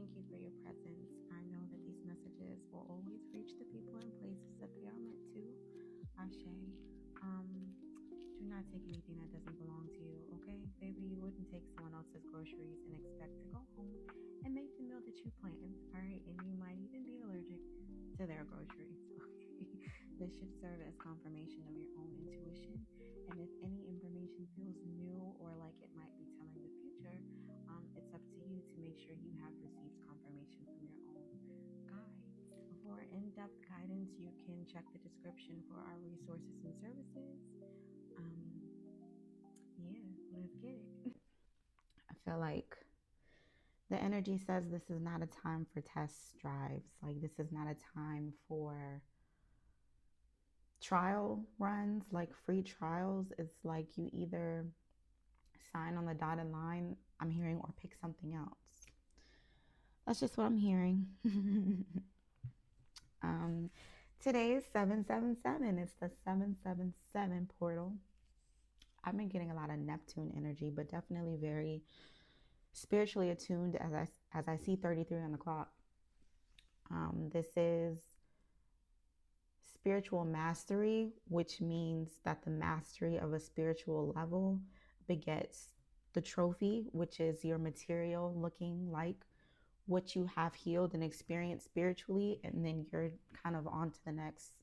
thank you for your presence. I know that these messages will always reach the people and places that they are meant to. Ashe. Do not take anything that doesn't belong to you, okay? Baby, you wouldn't take someone else's groceries and expect to go home and make the meal that you planned, all right? And you might even be allergic to their groceries, okay? This should serve as confirmation of your own intuition. And if any information feels new or like it might be telling the future, it's up to you to make sure you have received confirmation from your own guides. For in-depth guidance, you can check the description for our resources and services. Yeah, let's get it. I feel like the energy says this is not a time for test drives. Like, this is not a time for trial runs, like free trials. It's like you either sign on the dotted line, I'm hearing, or pick something else. That's just what I'm hearing. um, Today is 777. It's the 777 portal. I've been getting a lot of Neptune energy, but definitely very spiritually attuned as I see 33 on the clock. This is spiritual mastery, which means that the mastery of a spiritual level begets the trophy, which is your material looking like what you have healed and experienced spiritually, and then you're kind of on to the next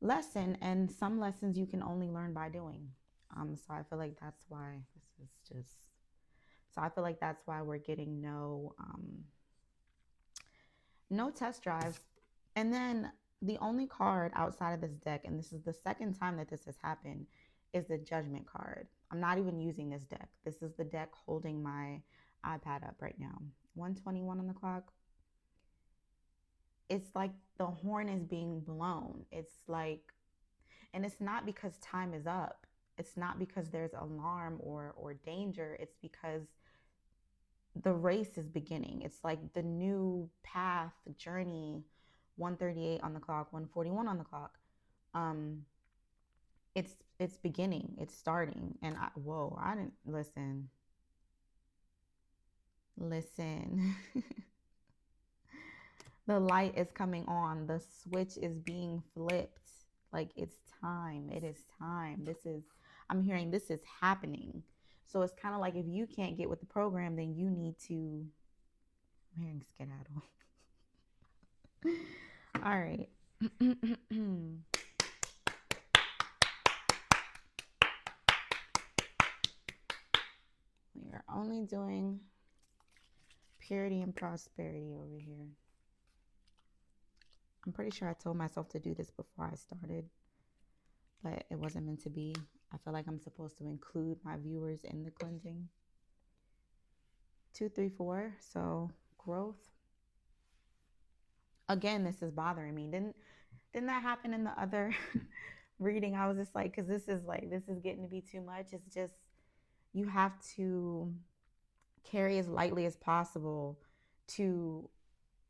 lesson. And some lessons you can only learn by doing. So I feel like that's why this is just. So I feel like that's why we're getting no test drives. And then the only card outside of this deck, and this is the second time that this has happened, is the Judgment card. I'm not even using this deck. This is the deck holding my iPad up right now. 121 on the clock. It's like the horn is being blown. It's like, and it's not because time is up. It's not because there's alarm or danger. It's because the race is beginning. It's like the new path, journey. 138 on the clock, 141 on the clock. It's beginning. It's starting. And I didn't listen. Listen. The light is coming on. The switch is being flipped. Like, it's time. It is time. I'm hearing this is happening. So it's kind of like, if you can't get with the program, then you need to. I'm hearing skedaddle. All right. We are only doing purity and prosperity over here. I'm pretty sure I told myself to do this before I started, but it wasn't meant to be. I feel like I'm supposed to include my viewers in the cleansing. 2, 3, 4. So growth. Again, this is bothering me. Didn't that happen in the other reading? I was just like, because this is getting to be too much. It's just, you have to carry as lightly as possible to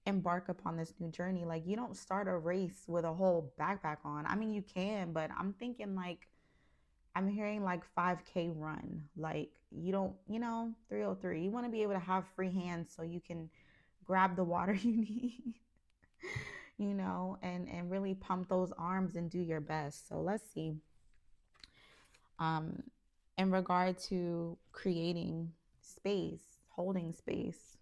embark upon this new journey. Like, you don't start a race with a whole backpack on. I mean, you can, but I'm thinking like, I'm hearing like 5K run. Like, you don't, 303. You want to be able to have free hands so you can grab the water you need, and really pump those arms and do your best. So let's see. In regard to creating space, holding space,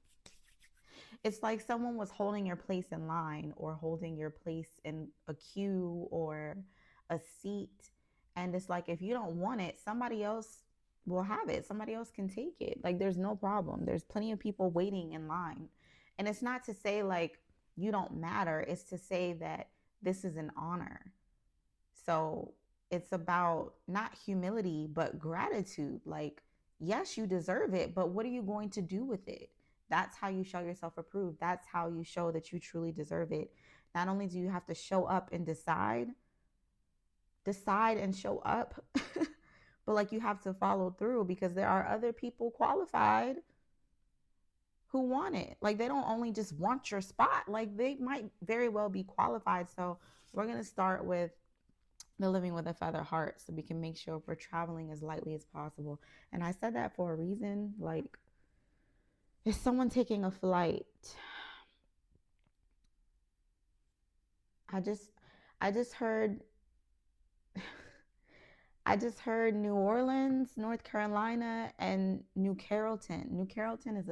it's like someone was holding your place in line or holding your place in a queue or a seat. And it's like, if you don't want it, somebody else will have it. Somebody else can take it. Like, there's no problem. There's plenty of people waiting in line. And it's not to say like you don't matter. It's to say that this is an honor. So it's about not humility, but gratitude. Like, yes, you deserve it, but what are you going to do with it? That's how you show yourself approved. That's how you show that you truly deserve it. Not only do you have to show up and decide and show up, but like, you have to follow through, because there are other people qualified who want it. Like, they don't only just want your spot, like they might very well be qualified. So we're going to start with the living with a feather heart, so we can make sure we're traveling as lightly as possible. And I said that for a reason. Like, Is someone taking a flight? I just I just heard I just heard New Orleans, North Carolina, and New Carrollton. New Carrollton is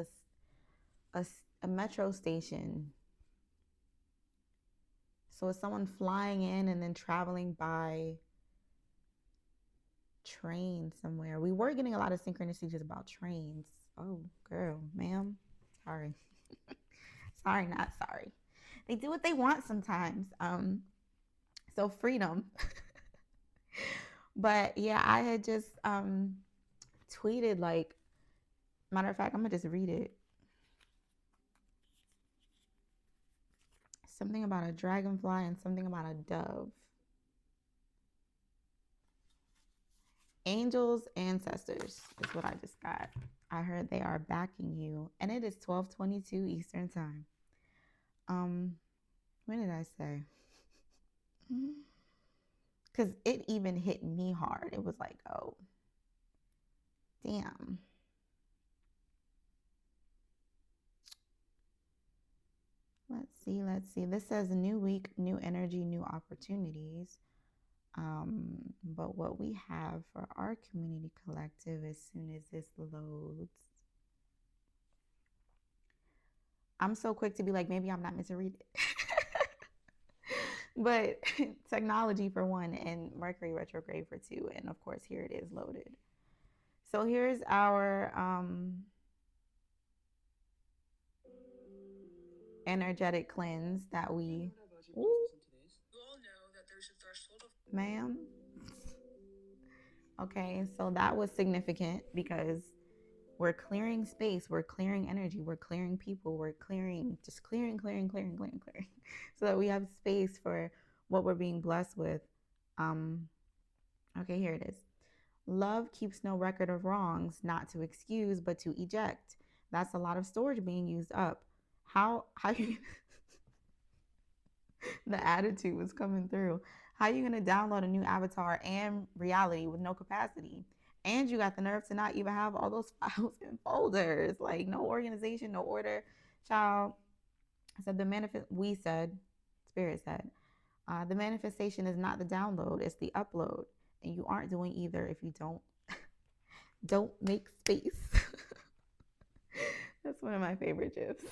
a metro station. So is someone flying in and then traveling by train somewhere? We were getting a lot of synchronicities about trains. Oh, girl, ma'am. Sorry. Sorry, not sorry. They do what they want sometimes. So freedom. But yeah, I had just tweeted, like, matter of fact, I'm gonna just read it. Something about a dragonfly and something about a dove. Angels, ancestors is what I just got. I heard they are backing you, and it is 12:22 Eastern time. When did I say? Because it even hit me hard. It was like, oh, damn. Let's see. This says new week, new energy, new opportunities. But what we have for our community collective, as soon as this loads, I'm so quick to be like, maybe I'm not meant to read it. But technology for one, and Mercury retrograde for two, and of course here it is loaded. So here's our energetic cleanse that we. Ooh, ma'am. Okay, so that was significant because we're clearing space, we're clearing energy, we're clearing people, we're clearing, just clearing, so that we have space for what we're being blessed with. Okay, here it is. Love keeps no record of wrongs, not to excuse, but to eject. That's a lot of storage being used up. How you the attitude was coming through. How are you gonna download a new avatar and reality with no capacity? And you got the nerve to not even have all those files and folders. Like no organization, no order. Child, I said we said, Spirit said, the manifestation is not the download, it's the upload. And you aren't doing either if you don't make space. That's one of my favorite gifs.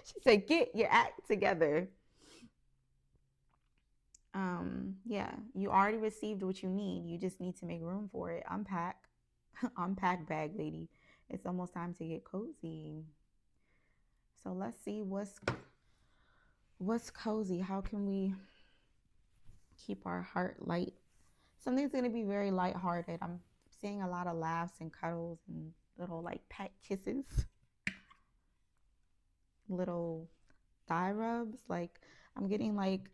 She said, get your act together. Yeah, you already received what you need. You just need to make room for it. Unpack. Unpack, bag lady. It's almost time to get cozy. So let's see what's cozy. How can we keep our heart light? Something's going to be very lighthearted. I'm seeing a lot of laughs and cuddles and little like pet kisses. Little thigh rubs. Like I'm getting like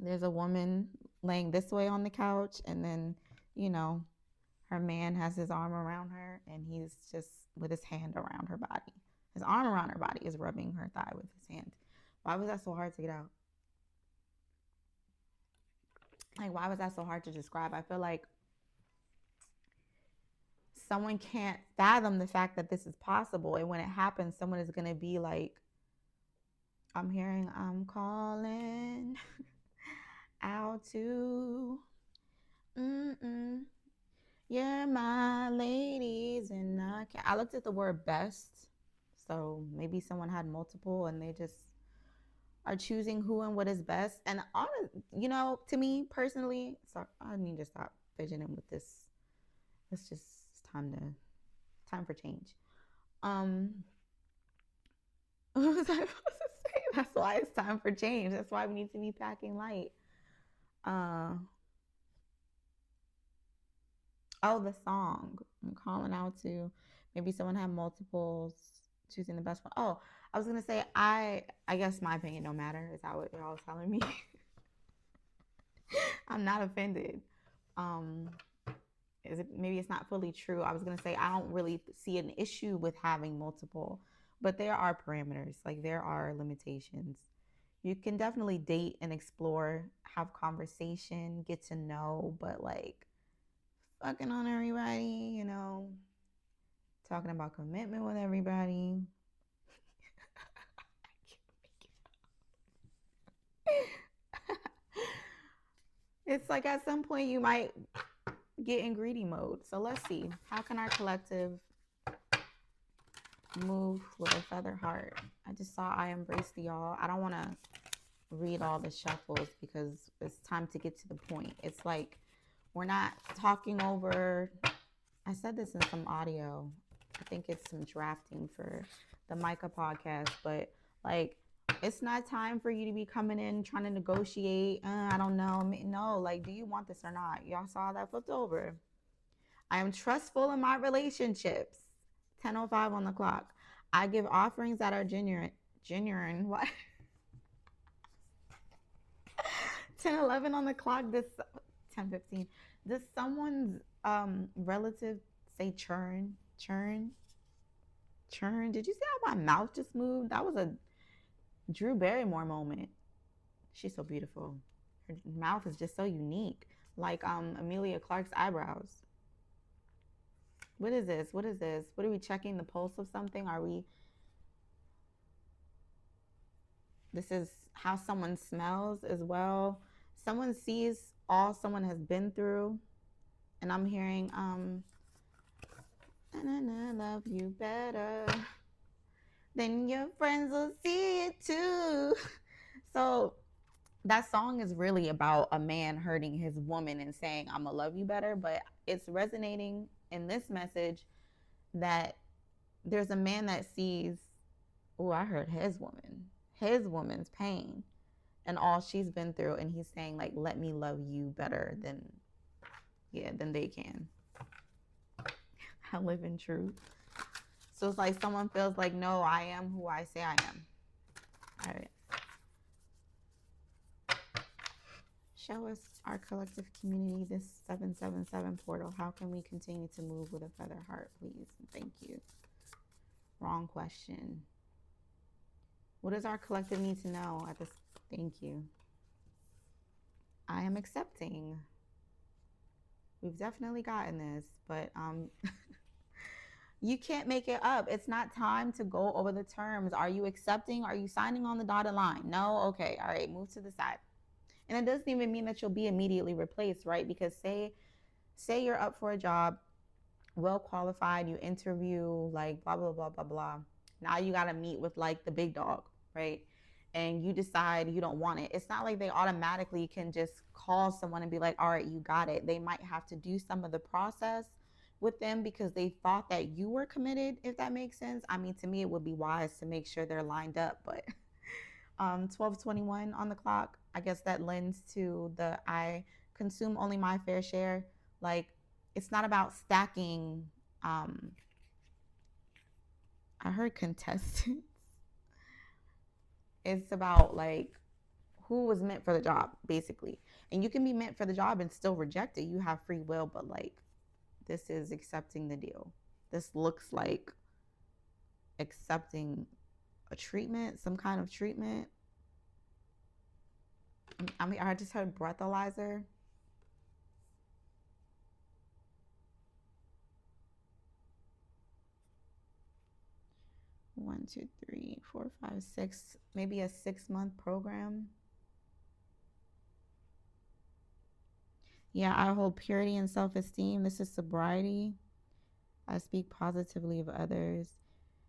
there's a woman laying this way on the couch, and then, you know, her man has his arm around her, and he's just with his hand around her body. His arm around her body is rubbing her thigh with his hand. Why was that so hard to get out? Like, why was that so hard to describe? I feel like someone can't fathom the fact that this is possible. And when it happens, someone is going to be like, I'm calling out to, you're my ladies. And I looked at the word best. So maybe someone had multiple and they just are choosing who and what is best. And to me personally, so I need to stop fidgeting with this. It's just time for change. What was I supposed to say? That's why it's time for change. That's why we need to be packing light. Oh, the song. I'm calling out to maybe someone had multiples, choosing the best one. Oh, I was gonna say I guess my opinion don't matter. Is that what y'all was telling me? I'm not offended. Maybe it's not fully true. I was gonna say I don't really see an issue with having multiple, but there are parameters. Like there are limitations. You can definitely date and explore, have conversation, get to know, but like fucking on everybody, talking about commitment with everybody. It's like at some point you might get in greedy mode. So let's see. How can our collective move with a feather heart? I just saw I embrace the y'all. I don't want to read all the shuffles because it's time to get to the point. It's like we're not talking over. I said this in some audio. I think it's some drafting for the Micah podcast, but like it's not time for you to be coming in trying to negotiate. I don't know. No, like, do you want this or not? Y'all saw that flipped over. I am trustful in my relationships. 10:05 on the clock. I give offerings that are genuine. What? 10:11 on the clock. This 10:15. Does someone's relative say churn? Did you see how my mouth just moved? That was a Drew Barrymore moment. She's so beautiful. Her mouth is just so unique, like Emilia Clarke's eyebrows. What is this? What are we checking the pulse of something? This is how someone smells as well. Someone sees all someone has been through, and I'm hearing I love you better, then your friends will see it too. So that song is really about a man hurting his woman and saying, I'm gonna love you better, but it's resonating in this message that there's a man that sees, oh, I hurt his woman's pain and all she's been through, and he's saying, like, let me love you better than they can. I live in truth. So it's like someone feels like, no, I am who I say I am. All right. Show us our collective community, this 777 portal. How can we continue to move with a feather heart, please? Thank you. Wrong question. What does our collective need to know at this? Thank you. I am accepting. We've definitely gotten this, but you can't make it up. It's not time to go over the terms. Are you accepting? Are you signing on the dotted line? No? Okay. All right. Move to the side. And it doesn't even mean that you'll be immediately replaced, right? Because say you're up for a job, well qualified, you interview, like blah, blah, blah, blah, blah. Now you got to meet with like the big dog, right? And you decide you don't want it. It's not like they automatically can just call someone and be like, all right, you got it. They might have to do some of the process with them because they thought that you were committed, if that makes sense. I mean, to me, it would be wise to make sure they're lined up, but 12:21 on the clock. I guess that lends to the I consume only my fair share. Like, it's not about stacking. I heard contestants. It's about like who was meant for the job, basically. And you can be meant for the job and still reject it. You have free will, but like this is accepting the deal. This looks like accepting a treatment, some kind of treatment. I mean, I just heard breathalyzer. One, two, three, four, five, six, maybe a 6-month program. Yeah, I hold purity and self-esteem. This is sobriety. I speak positively of others.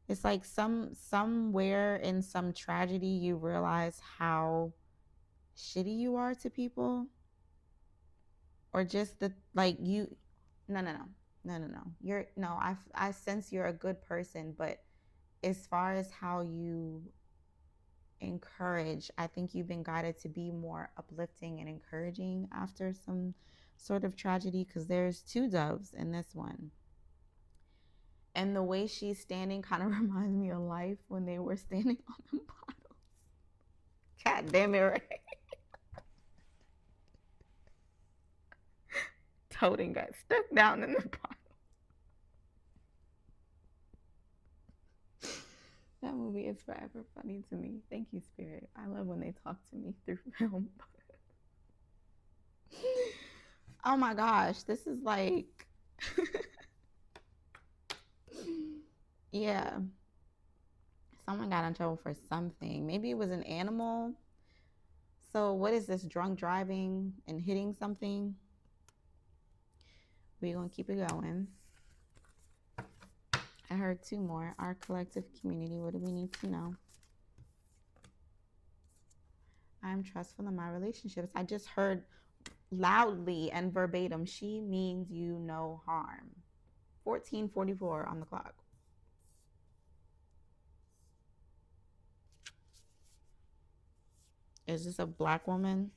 It's like somewhere in some tragedy you realize how shitty you are to people, or just the like you. No. You're no. I sense you're a good person, but as far as how you encourage, I think you've been guided to be more uplifting and encouraging after some sort of tragedy, because there's 2 doves in this one. And the way she's standing kind of reminds me of life when they were standing on the bottles. God damn it, right? Toting got stuck down in the bottle. That movie is forever funny to me. Thank you, Spirit. I love when they talk to me through film. Oh my gosh, this is like Yeah. Someone got in trouble for something. Maybe it was an animal. So what is this? Drunk driving and hitting something? We're going to keep it going. I heard two more. Our collective community. What do we need to know? I'm trustful in my relationships. I just heard loudly and verbatim, she means you no harm. 14:44 on the clock. Is this a black woman?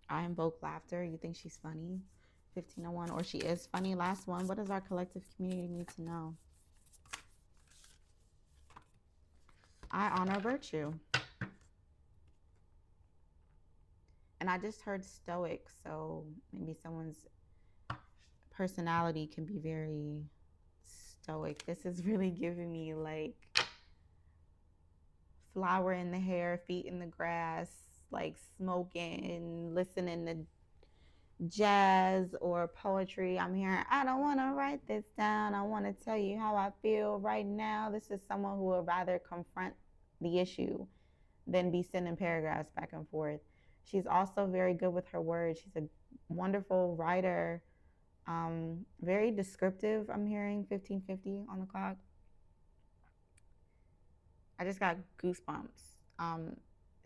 I invoke laughter. You think she's funny? 15:01, or she is funny. Last one. What does our collective community need to know? I honor virtue. And I just heard stoic, so maybe someone's personality can be very stoic. This is really giving me like flower in the hair, feet in the grass, like smoking, listening to jazz or poetry. I'm hearing, I don't want to write this down. I want to tell you how I feel right now. This is someone who would rather confront the issue than be sending paragraphs back and forth. She's also very good with her words. She's a wonderful writer, very descriptive. I'm hearing 15:50 on the clock. I just got goosebumps.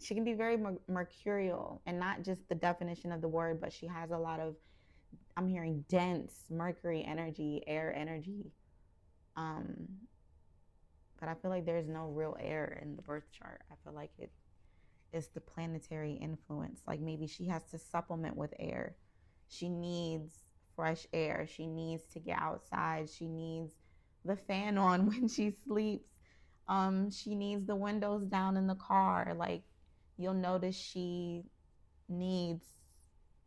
She can be very mercurial, and not just the definition of the word, but she has a lot of, I'm hearing dense Mercury energy, air energy. But I feel like there's no real air in the birth chart. I feel like it is the planetary influence. Like maybe she has to supplement with air. She needs fresh air. She needs to get outside. She needs the fan on when she sleeps. She needs the windows down in the car. Like you'll notice she needs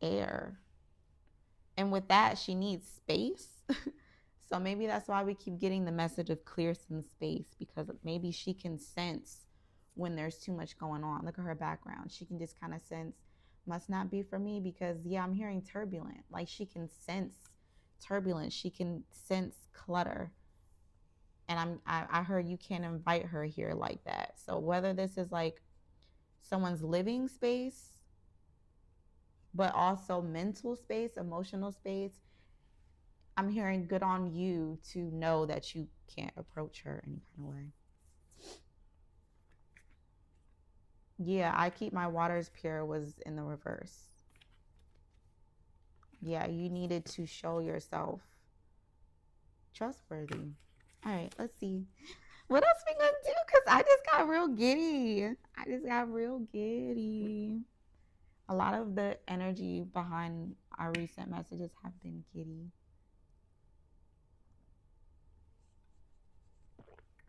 air. And with that, she needs space. So maybe that's why we keep getting the message of clear some space, because maybe she can sense when there's too much going on. Look at her background. She can just kind of sense, must not be for me, because yeah, I'm hearing turbulent. Like she can sense turbulence. She can sense clutter. And I heard you can't invite her here like that. So whether this is like someone's living space, but also mental space, emotional space, I'm hearing good on you to know that you can't approach her any kind of way. Yeah, I keep my waters pure was in the reverse. Yeah, you needed to show yourself trustworthy. All right, let's see. What else we gonna do? Because I just got real giddy. I just got real giddy. A lot of the energy behind our recent messages have been giddy.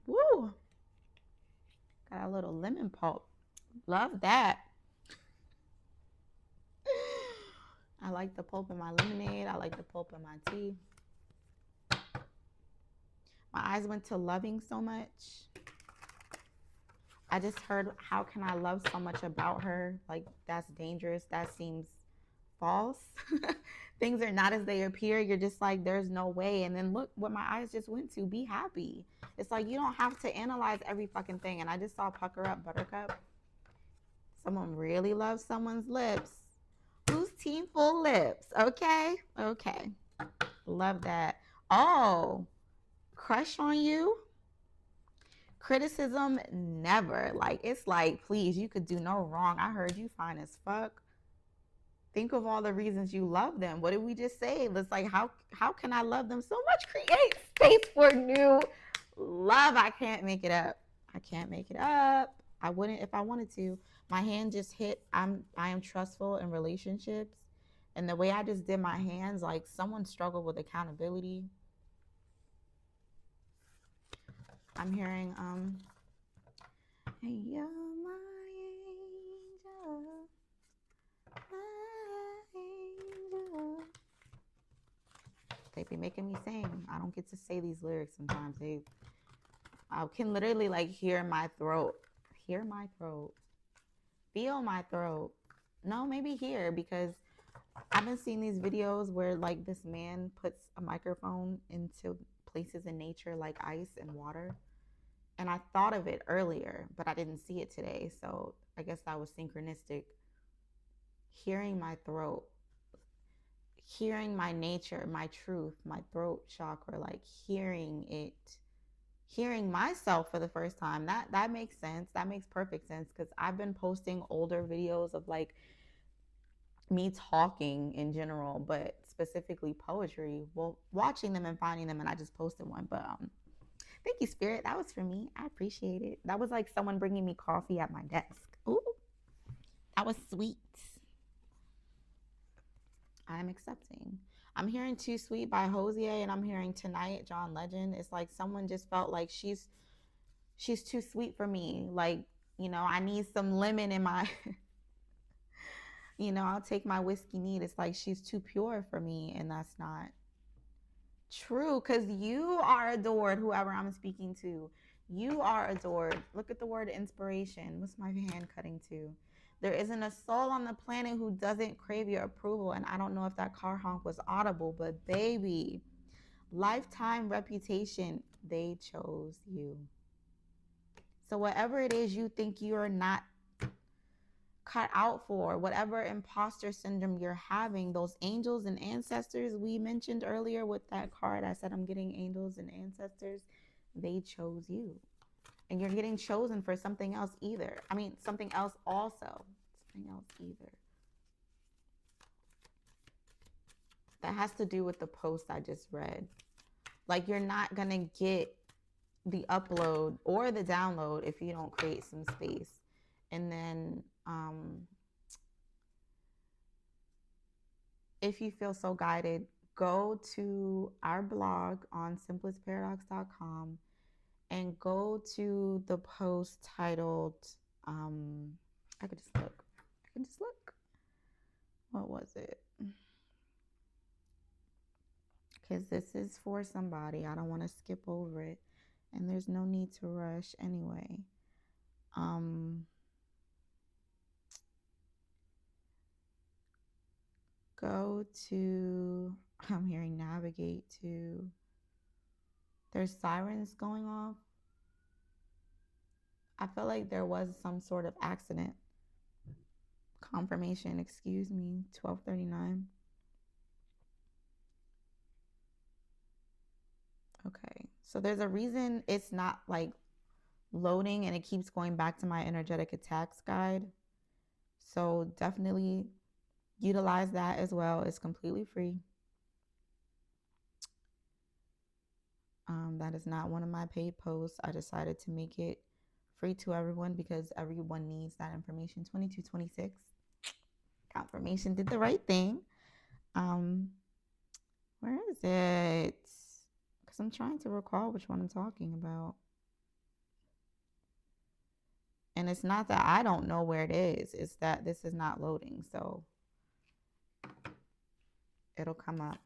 Woo! Got a little lemon pulp. Love that. I like the pulp in my lemonade. I like the pulp in my tea. My eyes went to loving so much. I just heard, how can I love so much about her? Like, that's dangerous. That seems false. Things are not as they appear. You're just like, there's no way. And then look what my eyes just went to. Be happy. It's like, you don't have to analyze every fucking thing. And I just saw Pucker Up Buttercup. Someone really loves someone's lips. Who's team full lips? Okay. Okay. Love that. Oh, crush on you? Criticism, never. Like, it's like, please, you could do no wrong. I heard you fine as fuck. Think of all the reasons you love them. What did we just say? It's like, how can I love them so much? Create space for new love. I can't make it up. I can't make it up. I wouldn't if I wanted to. My hand just hit. I am trustful in relationships. And the way I just did my hands, like someone struggled with accountability. I'm hearing, hey, you're my angel, my angel. They be making me sing. I don't get to say these lyrics sometimes. I can literally like hear my throat. Hear my throat. Feel my throat. No, maybe here, because I've been seeing these videos where like this man puts a microphone into places in nature like ice and water. And I thought of it earlier, but I didn't see it today. So I guess that was synchronistic. Hearing my throat, hearing my nature, my truth, my throat chakra, like hearing it, hearing myself for the first time. That makes sense. That makes perfect sense because I've been posting older videos of like me talking in general, but specifically poetry. Well, watching them and finding them, and I just posted one. But thank you, Spirit. That was for me. I appreciate it. That was like someone bringing me coffee at my desk. Ooh, that was sweet. I'm accepting. I'm hearing Too Sweet by Hosier, and I'm hearing Tonight, John Legend. It's like someone just felt like she's too sweet for me. Like, I need some lemon in my I'll take my whiskey neat. It's like she's too pure for me, and that's not true because you are adored, whoever I'm speaking to. You are adored. Look at the word inspiration. What's my hand cutting to? There isn't a soul on the planet who doesn't crave your approval. And I don't know if that car honk was audible, but baby, lifetime reputation, they chose you. So whatever it is you think you're not cut out for, whatever imposter syndrome you're having, those angels and ancestors we mentioned earlier with that card, I said I'm getting angels and ancestors, they chose you. And you're getting chosen for something else either. I mean, something else also. Something else either. That has to do with the post I just read. Like, you're not going to get the upload or the download if you don't create some space. And then if you feel so guided, go to our blog on simplestparadox.com and go to the post titled, I could just look. What was it? Because this is for somebody. I don't want to skip over it. And there's no need to rush anyway. Go to, I'm hearing navigate to, there's sirens going off. I feel like there was some sort of accident. Confirmation, excuse me, 12:39. Okay, so there's a reason it's not like loading and it keeps going back to my energetic attacks guide. So definitely utilize that as well. It's completely free. That is not one of my paid posts. I decided to make it free to everyone because everyone needs that information. 2226. Confirmation did the right thing. Where is it? Because I'm trying to recall which one I'm talking about. And it's not that I don't know where it is. It's that this is not loading. So it'll come up.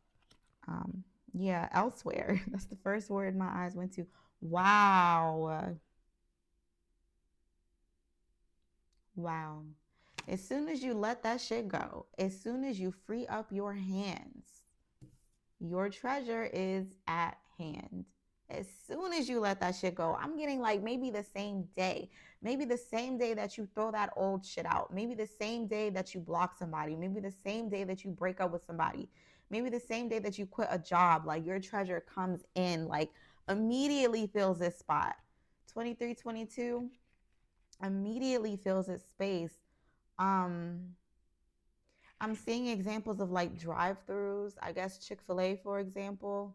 Yeah, elsewhere. That's the first word my eyes went to. Wow. Wow. As soon as you let that shit go, as soon as you free up your hands, your treasure is at hand. As soon as you let that shit go, I'm getting like maybe the same day that you throw that old shit out, maybe the same day that you block somebody, maybe the same day that you break up with somebody, maybe the same day that you quit a job, like your treasure comes in, like immediately fills this spot. 2322 immediately fills its space. I'm seeing examples of like drive-throughs, I guess Chick-fil-A, for example.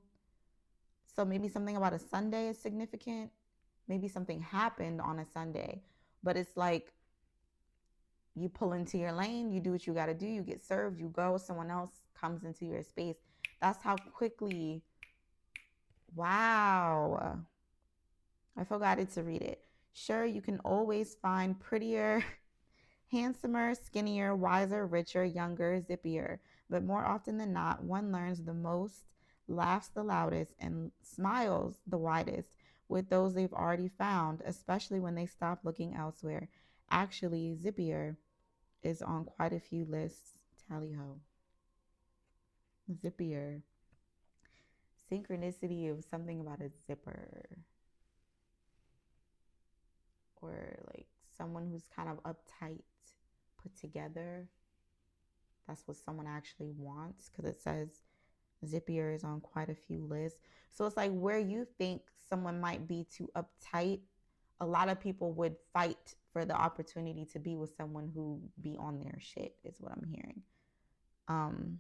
So maybe something about a Sunday is significant. Maybe something happened on a Sunday, but it's like you pull into your lane, you do what you got to do, you get served, you go, someone else comes into your space. That's how quickly, wow. I forgot to read it. Sure, you can always find prettier, handsomer, skinnier, wiser, richer, younger, zippier. But more often than not, one learns the most, laughs the loudest, and smiles the widest with those they've already found, especially when they stop looking elsewhere. Actually, zippier is on quite a few lists. Tally ho. Zippier. Synchronicity of something about a zipper. Or like someone who's kind of uptight, put together. That's what someone actually wants because it says Zippier is on quite a few lists. So it's like where you think someone might be too uptight, a lot of people would fight for the opportunity to be with someone who be on their shit, is what I'm hearing. Um,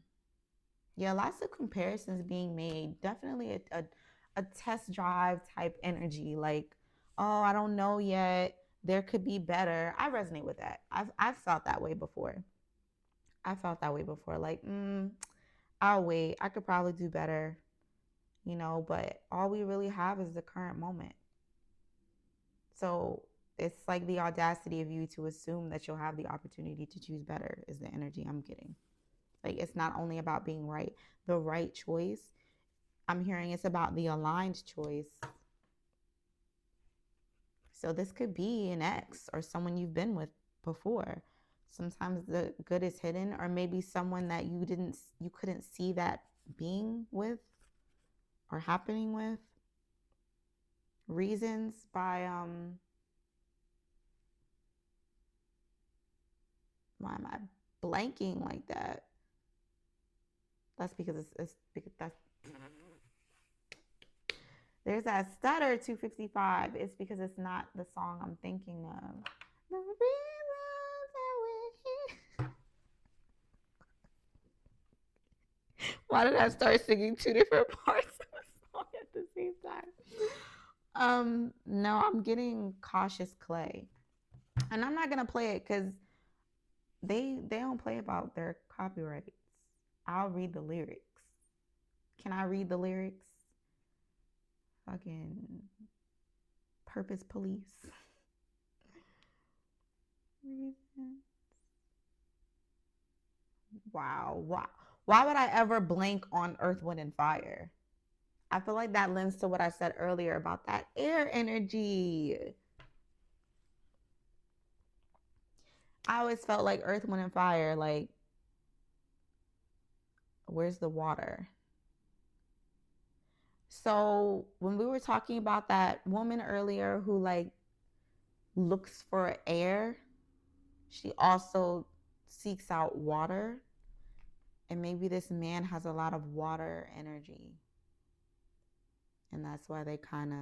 yeah, lots of comparisons being made. Definitely a test drive type energy. Like, oh, I don't know yet. There could be better. I resonate with that. I've felt that way before. I felt that way before. Like, I'll wait. I could probably do better, but all we really have is the current moment. So it's like the audacity of you to assume that you'll have the opportunity to choose better is the energy I'm getting. Like, it's not only about being right, the right choice. I'm hearing it's about the aligned choice. So this could be an ex or someone you've been with before. Sometimes the good is hidden, or maybe someone that you couldn't see that being with or happening with. Reasons by why am I blanking like that? That's because it's because that's there's that stutter 255. It's because it's not the song I'm thinking of. The reasons that we're here. Why did I start singing two different parts of the song at the same time? No, I'm getting Cautious Clay. And I'm not gonna play it because they don't play about their copyrights. I'll read the lyrics. Can I read the lyrics? Fucking Purpose Police. Wow. Why would I ever blank on Earth, Wind, and Fire? I feel like that lends to what I said earlier about that air energy. I always felt like Earth, Wind, and Fire, like, where's the water? So when we were talking about that woman earlier who like looks for air, she also seeks out water. And maybe this man has a lot of water energy. And that's why they kind of,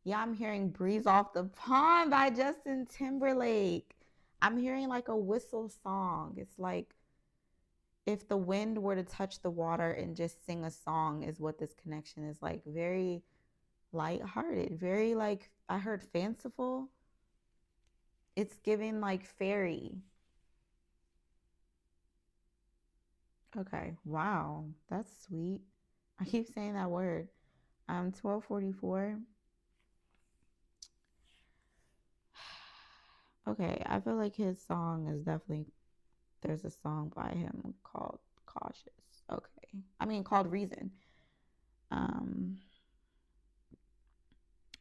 yeah, I'm hearing Breeze Off the Pond by Justin Timberlake. I'm hearing like a whistle song. It's like if the wind were to touch the water and just sing a song, is what this connection is like. Very lighthearted, very like, I heard fanciful. It's giving like fairy. Okay, wow, that's sweet. I keep saying that word. 1244. Okay, I feel like his song is definitely, there's a song by him called Cautious. Okay. I mean called Reason. Um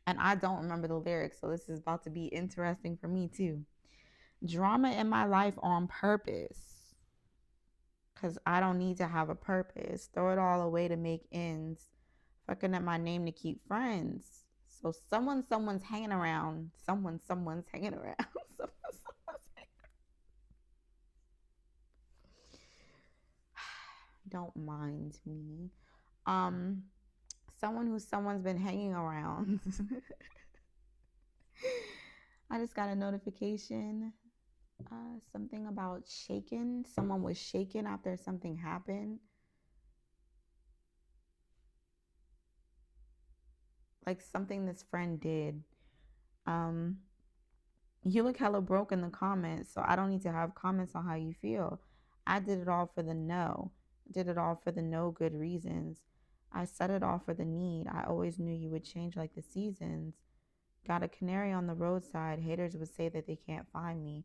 and I don't remember the lyrics, so this is about to be interesting for me too. Drama in my life on purpose. Cause I don't need to have a purpose. Throw it all away to make ends. Fucking up my name to keep friends. So someone's hanging around. Someone's hanging around. someone's hanging. Don't mind me. Um, someone's been hanging around. I just got a notification. Something about shaken. Someone was shaken after something happened. Like something this friend did. Um, you look hella broke in the comments, so I don't need to have comments on how you feel. I did it all for the no. Did it all for the no good reasons. I set it all for the need. I always knew you would change like the seasons. Got a canary on the roadside. Haters would say that they can't find me.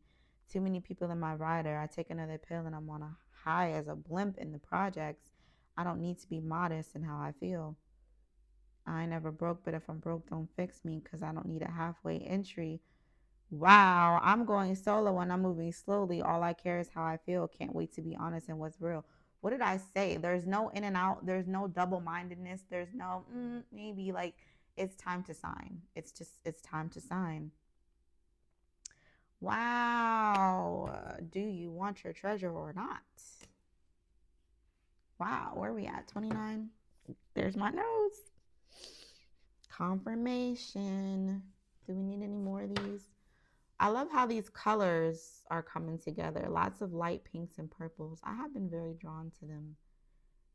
Too many people in my rider. I take another pill and I'm on a high as a blimp in the projects. I don't need to be modest in how I feel. I ain't never broke, but if I'm broke, don't fix me because I don't need a halfway entry. Wow, I'm going solo and I'm moving slowly. All I care is how I feel. Can't wait to be honest and what's real. What did I say? There's no in and out. There's no double mindedness. There's no maybe. Like, it's time to sign. It's time to sign. Wow. Do you want your treasure or not? Wow. Where are we at? 29. There's my nose. Confirmation. Do we need any more of these? I love how these colors are coming together. Lots of light pinks and purples. I have been very drawn to them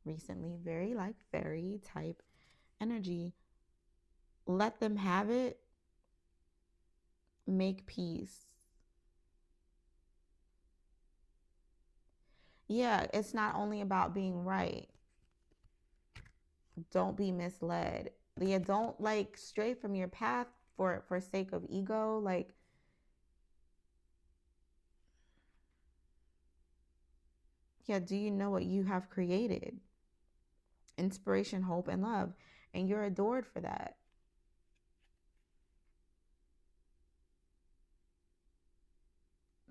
recently. Very like fairy type energy. Let them have it. Make peace. Yeah, it's not only about being right. Don't be misled. Yeah, don't like stray from your path for sake of ego. Like, yeah, do you know what you have created? Inspiration, hope, and love. And you're adored for that.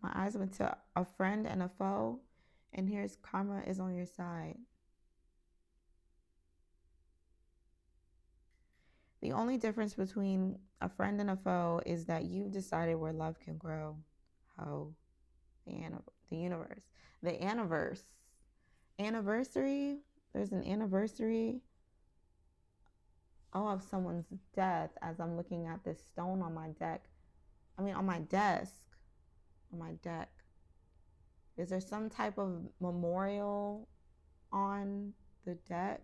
My eyes went to a friend and a foe, and here's karma is on your side. The only difference between a friend and a foe is that you've decided where love can grow. How? The universe. The anniversary. There's an anniversary. Oh, of someone's death as I'm looking at this stone on my deck. I mean, on my desk. On my deck. Is there some type of memorial on the deck?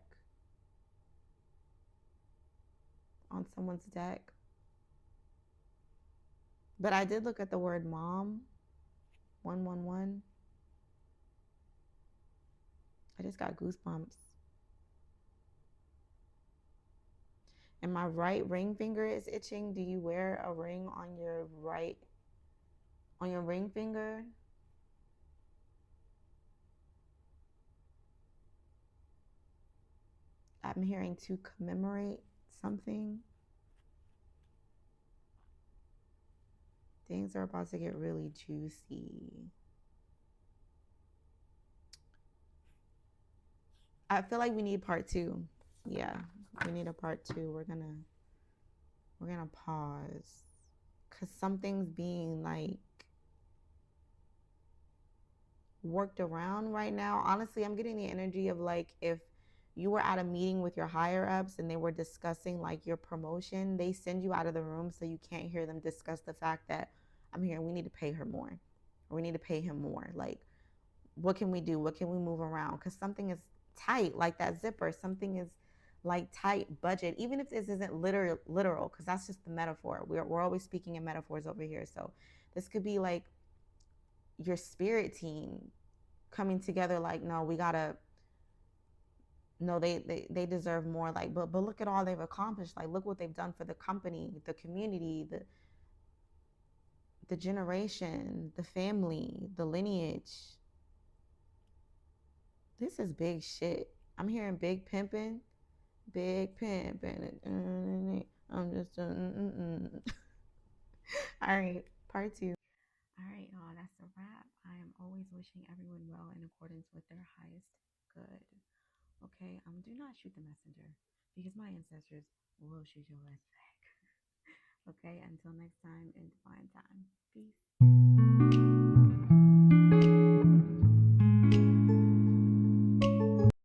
On someone's deck? But I did look at the word mom. 111. I just got goosebumps. And my right ring finger is itching. Do you wear a ring on your ring finger? I'm hearing to commemorate something. Things are about to get really juicy. I feel like we need part two. Yeah, we need a part two. We're gonna pause because something's being like worked around right now. Honestly, I'm getting the energy of like if you were at a meeting with your higher ups and they were discussing like your promotion, they send you out of the room so you can't hear them discuss the fact that I'm hearing we need to pay her more or we need to pay him more. Like, what can we do? What can we move around? Because something is tight, like that zipper. Something is like tight budget, even if this isn't literal, because that's just the metaphor. We're always speaking in metaphors over here. So this could be like your spirit team coming together. Like, no, we gotta. No, they deserve more. Like, but look at all they've accomplished. Like, look what they've done for the company, the community, the generation, the family, the lineage. This is big shit. I'm hearing big pimping, big pimping. I'm just all right. Part two. All right, y'all. That's a wrap. I am always wishing everyone well in accordance with their highest good. Okay. Do not shoot the messenger because my ancestors will shoot your ass back. Okay. Until next time in divine time. Peace.